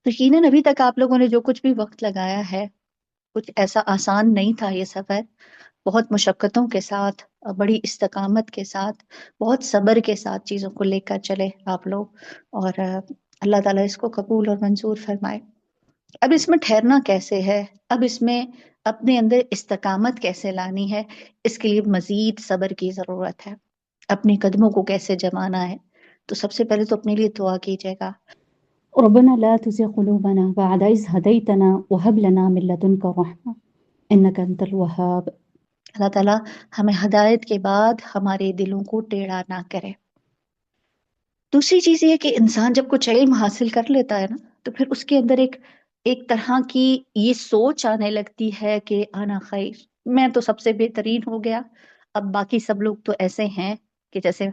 تو یقیناً ابھی تک آپ لوگوں نے جو کچھ بھی وقت لگایا ہے، کچھ ایسا آسان نہیں تھا یہ سفر، بہت مشقتوں کے ساتھ، بڑی استقامت کے ساتھ، بہت صبر کے ساتھ چیزوں کو لے کر چلے آپ لوگ، اور اللہ تعالیٰ اس کو قبول اور منظور فرمائے۔ اب اس میں ٹھہرنا کیسے ہے، اب اس میں اپنے اندر استقامت کیسے لانی ہے، اس کے لیے مزید صبر کی ضرورت ہے، اپنے قدموں کو کیسے جمانا ہے۔ تو سب سے پہلے تو اپنے لیے دعا کیجیے گا۔ ربنا لا تزغ قلوبنا بعد إذ هديتنا وهب لنا من لدنك رحمة إنك أنت الوهاب۔ اللہ تعالیٰ ہمیں ہدایت کے بعد ہمارے دلوں کو ٹیڑھا نہ کرے۔ دوسری چیز یہ ہے کہ انسان جب کچھ علم حاصل کر لیتا ہے نا، تو پھر اس کے اندر ایک طرح کی یہ سوچ آنے لگتی ہے کہ انا خیر، میں تو سب سے بہترین ہو گیا، اب باقی سب لوگ تو ایسے ہیں کہ جیسے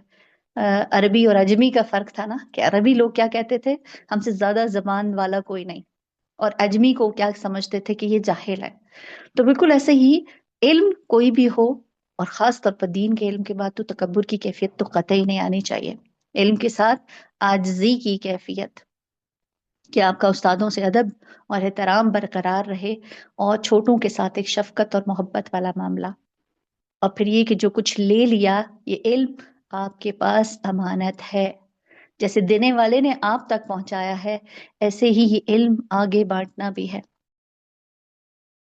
عربی اور عجمی کا فرق تھا نا، کہ عربی لوگ کیا کہتے تھے، ہم سے زیادہ زبان والا کوئی نہیں، اور عجمی کو کیا سمجھتے تھے کہ یہ جاہل ہے۔ تو بالکل ایسے ہی علم کوئی بھی ہو، اور خاص طور پر دین کے علم کے بعد تو تکبر کی کیفیت تو قطعی نہیں آنی چاہیے۔ علم کے ساتھ عاجزی کی کیفیت، کہ آپ کا استادوں سے ادب اور احترام برقرار رہے، اور چھوٹوں کے ساتھ ایک شفقت اور محبت والا معاملہ، اور پھر یہ کہ جو کچھ لے لیا، یہ علم آپ کے پاس امانت ہے، جیسے دینے والے نے آپ تک پہنچایا ہے، ایسے ہی یہ علم آگے بانٹنا بھی ہے۔